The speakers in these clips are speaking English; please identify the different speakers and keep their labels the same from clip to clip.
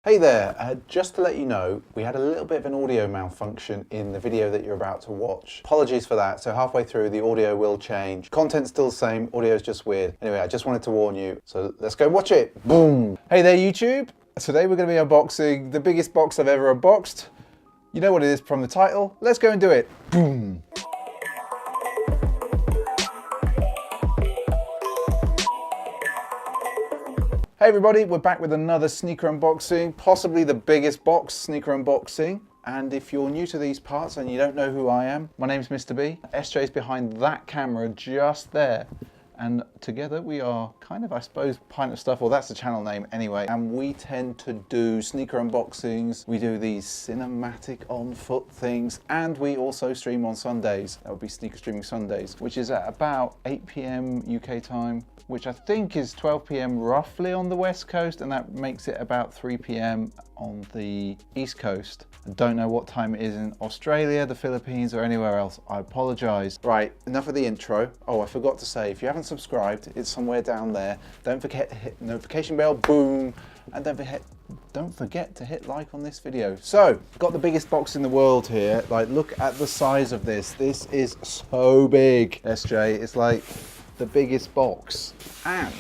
Speaker 1: Hey there, just to let you know, we had a little bit of an audio malfunction in the video that you're about to watch. Apologies for that, so halfway through the audio will change. Content's still the same, audio's just weird. Anyway, I just wanted to warn you, so let's go watch it. Boom! Hey there YouTube! Today we're going to be unboxing the biggest box I've ever unboxed. You know what it is from the title, let's go and do it. Boom! Hey everybody, we're back with another sneaker unboxing, possibly the biggest box sneaker unboxing. And if you're new to these parts and you don't know who I am, my name's Mr. B. SJ's behind that camera just there. And together we are kind of, I suppose, Pint of Stuff, or that's the channel name anyway. And we tend to do sneaker unboxings. We do these cinematic on foot things. And we also stream on Sundays. That would be Sneaker Streaming Sundays, which is at about 8 PM UK time, which I think is 12 PM roughly on the West Coast. And that makes it about 3 PM on the East Coast. I don't know what time it is in Australia, the Philippines, or anywhere else. I apologize. Right, enough of the intro. Oh, I forgot to say, if you haven't subscribed, it's somewhere down there. Don't forget to hit the notification bell, boom, and don't forget to hit like on this video. So, got the biggest box in the world here. Like, look at the size of this. This is so big, SJ. It's like the biggest box. And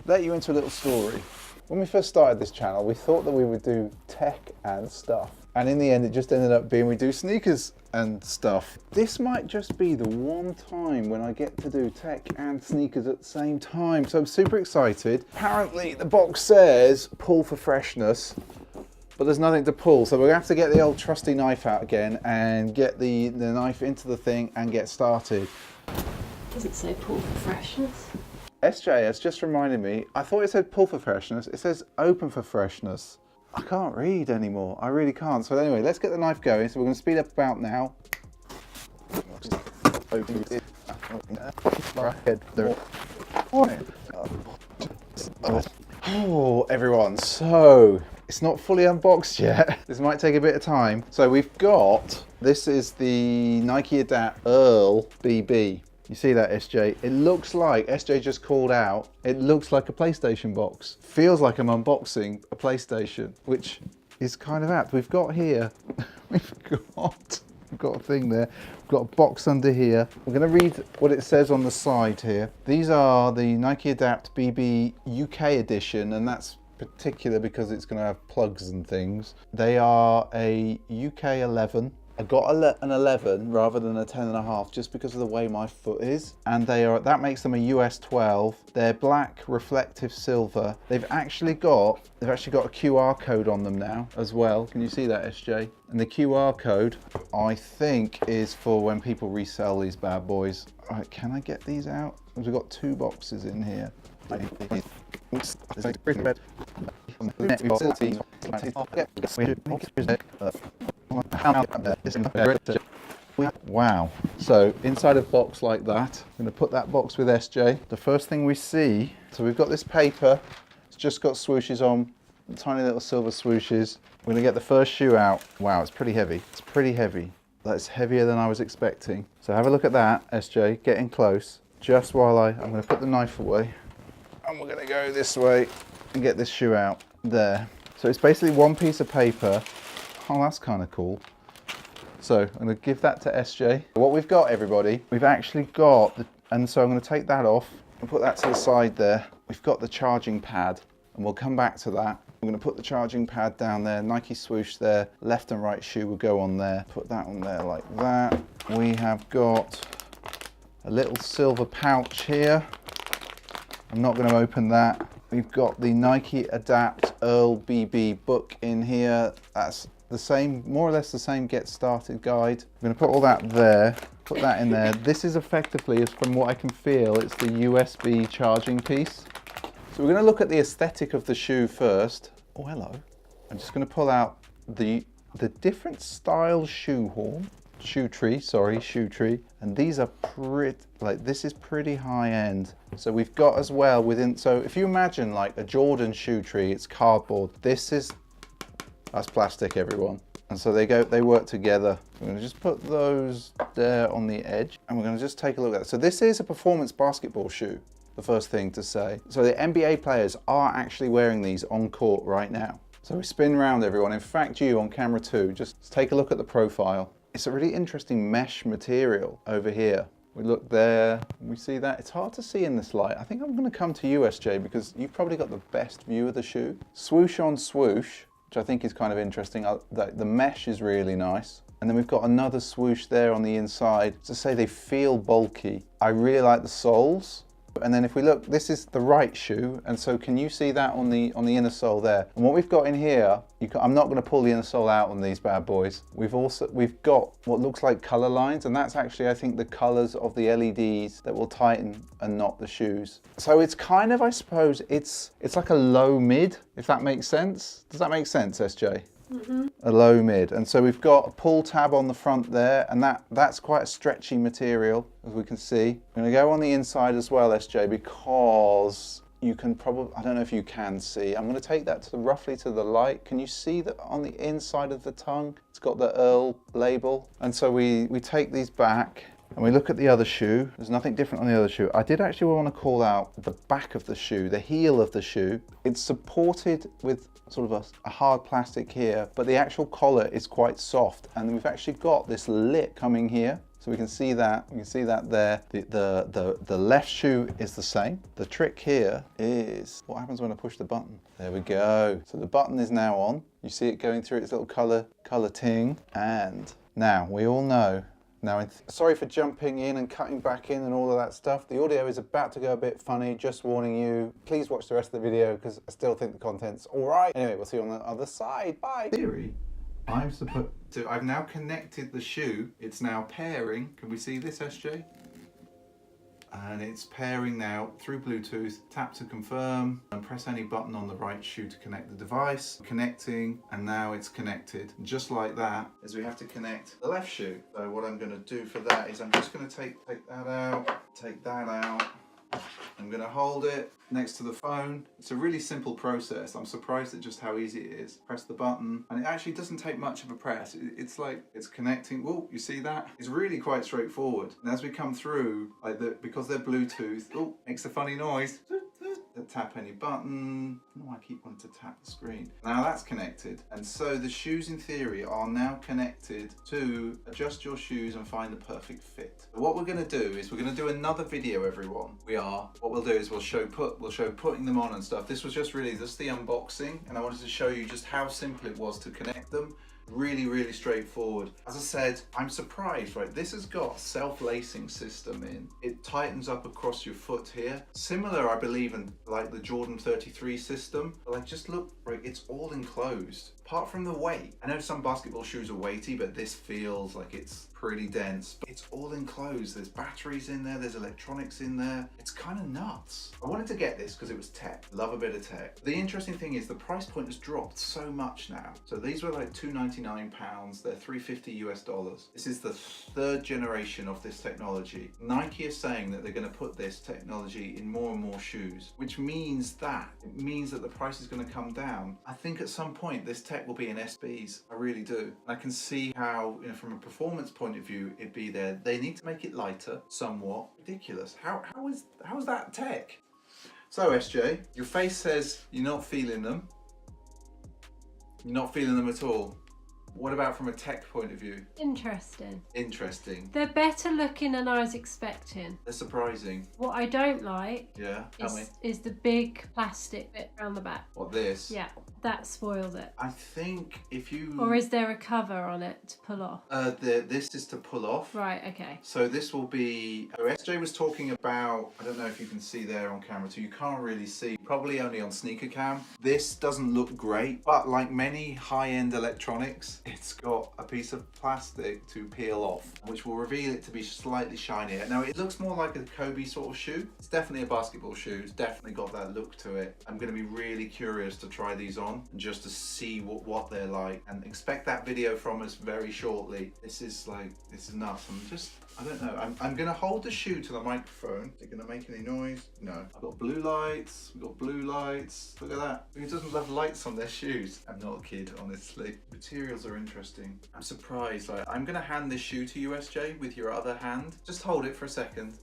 Speaker 1: let you into a little story. When we first started this channel, we thought that we would do tech and stuff. And in the end, it just ended up being we do sneakers and stuff. This might just be the one time when I get to do tech and sneakers at the same time. So I'm super excited. Apparently the box says pull for freshness, but there's nothing to pull. So we're gonna have to get the old trusty knife out again and get the knife into the thing and get started.
Speaker 2: Does it say pull for freshness?
Speaker 1: SJ has just reminded me, I thought it said pull for freshness. It says open for freshness. I can't read anymore. I really can't. So anyway, let's get the knife going. So we're going to speed up about now. Oh, everyone. So it's not fully unboxed yet. This might take a bit of time. So we've got, this is the Nike Adapt E.A.R.L BB. You see that, SJ? It looks like, SJ just called out, it looks like a PlayStation box. Feels like I'm unboxing a PlayStation, which is kind of apt. We've got here, we've got a thing there. We've got a box under here. We're gonna read what it says on the side here. These are the Nike Adapt BB UK edition, and that's particular because it's gonna have plugs and things. They are a UK 11. I got an 11 rather than a 10.5 just because of the way my foot is. And that makes them a US 12. They're black, reflective silver. They've actually got a QR code on them now as well. Can you see that, SJ? And the QR code, I think, is for when people resell these bad boys. All right, can I get these out? We've got two boxes in here. Wow, so inside a box like that, I'm going to put that box with SJ. The first thing we see, so we've got this paper, it's just got swooshes on, tiny little silver swooshes. We're going to get the first shoe out. Wow, it's pretty heavy. It's pretty heavy. That's heavier than I was expecting. So have a look at that, SJ, getting close. Just while I'm going to put the knife away, and we're going to go this way and get this shoe out there. So it's basically one piece of paper. Oh, that's kind of cool. So I'm going to give that to SJ. What we've got, everybody, we've actually got, and so I'm going to take that off and put that to the side there. We've got the charging pad, and we'll come back to that. I'm going to put the charging pad down there, Nike swoosh there, left and right shoe will go on there. Put that on there like that. We have got a little silver pouch here. I'm not going to open that. We've got the Nike Adapt E.A.R.L BB book in here. That's the same, more or less the same get started guide. I'm going to put all that there, put that in there. This is effectively, from what I can feel, it's the USB charging piece. So we're going to look at the aesthetic of the shoe first. Oh, hello. I'm just going to pull out the different style shoe tree, and these are pretty, like, this is pretty high end. So we've got as well within, so if you imagine like a Jordan shoe tree, it's cardboard. That's plastic, everyone. And so they work together. We're going to just put those there on the edge, and we're going to just take a look at it. So this is a performance basketball shoe, the first thing to say. So the NBA players are actually wearing these on court right now. So we spin round, everyone. In fact, you on camera too, just take a look at the profile. It's a really interesting mesh material over here. We look there, we see that. It's hard to see in this light. I think I'm going to come to you, SJ, because you've probably got the best view of the shoe. Swoosh on swoosh, which I think is kind of interesting. The mesh is really nice. And then we've got another swoosh there on the inside. To say they feel bulky. I really like the soles. And then if we look, this is the right shoe, and so can you see that on the inner sole there? And what we've got in here, I'm not going to pull the inner sole out on these bad boys. We've got what looks like color lines, and that's actually, I think, the colors of the LEDs that will tighten and knot the shoes. So it's kind of, I suppose, it's like a low mid, if that makes sense. Does that make sense, SJ? Mm-hmm. A low mid. And so we've got a pull tab on the front there, and that's quite a stretchy material, as we can see. I'm going to go on the inside as well, SJ, because you can probably, I don't know if you can see, I'm going to take that to roughly to the light. Can you see that on the inside of the tongue, it's got the E.A.R.L label? And so we take these back, and we look at the other shoe. There's nothing different on the other shoe. I did actually want to call out the back of the shoe, the heel of the shoe. It's supported with sort of a hard plastic here, but the actual collar is quite soft. And we've actually got this lip coming here. So we can see that, there. The left shoe is the same. The trick here is, what happens when I push the button? There we go. So the button is now on. You see it going through its little color ting. And now we all know. Now, sorry for jumping in and cutting back in and all of that stuff. The audio is about to go a bit funny, just warning you. Please watch the rest of the video because I still think the content's all right. Anyway, we'll see you on the other side. Bye. Theory, I've now connected the shoe. It's now pairing. Can we see this, SJ? And it's pairing now through Bluetooth. Tap to confirm and press any button on the right shoe to connect the device. Connecting, and now it's connected. Just like that, as we have to connect the left shoe. So what I'm going to do for that is I'm just going to take that out, take that out. I'm going to hold it next to the phone. It's a really simple process. I'm surprised at just how easy it is. Press the button, and it actually doesn't take much of a press. It's like it's connecting. Whoa, you see that? It's really quite straightforward. And as we come through, because they're Bluetooth, oh, makes a funny noise. Tap any button. Oh, I keep wanting to tap the screen. Now that's connected. And so the shoes in theory are now connected to adjust your shoes and find the perfect fit. What we're going to do is we're going to do another video, everyone. What we'll do is we'll show putting them on and stuff. This was just the unboxing, and I wanted to show you just how simple it was to connect them. Really, really straightforward. As I said, I'm surprised, right? This has got self-lacing system in. It tightens up across your foot here. Similar, I believe, in like the Jordan 33 system. But like, just look, right? It's all enclosed. Apart from the weight. I know some basketball shoes are weighty, but this feels like it's pretty dense. But it's all enclosed. There's batteries in there. There's electronics in there. It's kind of nuts. I wanted to get this because it was tech. Love a bit of tech. The interesting thing is the price point has dropped so much now. So these were like £299. They're $350 US. This is the third generation of this technology. Nike is saying that they're going to put this technology in more and more shoes, which means that the price is going to come down. I think at some point this tech will be in SBs. I really do. And I can see how, from a performance point of view, it'd be there. They need to make it lighter, somewhat. Ridiculous. How is that tech? So SJ, your face says you're not feeling them. You're not feeling them at all. What about from a tech point of view?
Speaker 2: Interesting.
Speaker 1: Interesting.
Speaker 2: They're better looking than I was expecting.
Speaker 1: They're surprising.
Speaker 2: What I don't like is the big plastic bit around the back.
Speaker 1: What, this?
Speaker 2: Yeah, that spoils it.
Speaker 1: I think if you...
Speaker 2: Or is there a cover on it to pull off?
Speaker 1: This is to pull off.
Speaker 2: Right, okay.
Speaker 1: So this will be... So SJ was talking about... I don't know if you can see there on camera too. You can't really see. Probably only on sneaker cam. This doesn't look great, but like many high-end electronics, it's got a piece of plastic to peel off, which will reveal it to be slightly shinier. Now it looks more like a Kobe sort of shoe. It's definitely a basketball shoe. It's definitely got that look to it. I'm going to be really curious to try these on and just to see what they're like, and expect that video from us very shortly. This is nuts. I don't know. I'm going to hold the shoe to the microphone. Is it going to make any noise? No. I've got blue lights. We've got blue lights. Look at that. Who doesn't love lights on their shoes? I'm not a kid, honestly. Materials are interesting. I'm surprised. I'm going to hand this shoe to you, SJ, with your other hand. Just hold it for a second.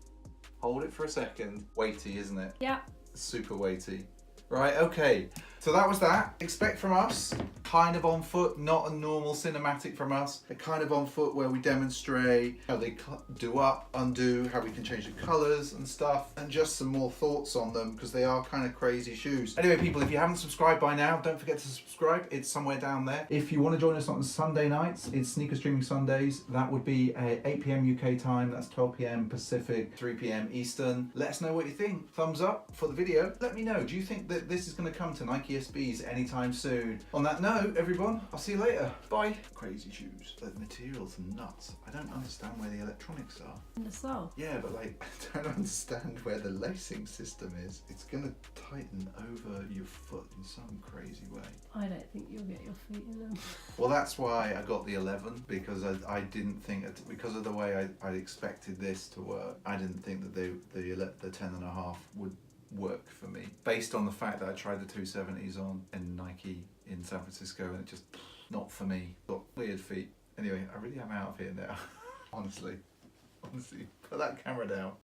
Speaker 1: Hold it for a second. Weighty, isn't it?
Speaker 2: Yeah.
Speaker 1: Super weighty. Right, okay. So that was that. Expect from us, kind of on foot, not a normal cinematic from us, a kind of on foot where we demonstrate how they do up, undo, how we can change the colours and stuff, and just some more thoughts on them because they are kind of crazy shoes. Anyway, people, if you haven't subscribed by now, don't forget to subscribe. It's somewhere down there. If you want to join us on Sunday nights, it's Sneaker Streaming Sundays. That would be at 8 p.m. UK time. That's 12 p.m. Pacific, 3 p.m. Eastern. Let us know what you think. Thumbs up for the video. Let me know. Do you think that this is going to come to Nike SBs anytime soon? On that note, everyone, I'll see you later. Bye. Crazy shoes. The materials are nuts. I don't understand where the electronics are.
Speaker 2: In the sole.
Speaker 1: Yeah, but like, I don't understand where the lacing system is. It's going to tighten over your foot in some crazy way.
Speaker 2: I don't think you'll get your feet in them.
Speaker 1: Well, that's why I got the 11, because I didn't think, because of the way I expected this to work, I didn't think that the 10.5 would work for me. Based on the fact that I tried the 270s on in Nike in San Francisco and it just, not for me. Got weird feet. Anyway, I really am out of here now. Honestly, put that camera down.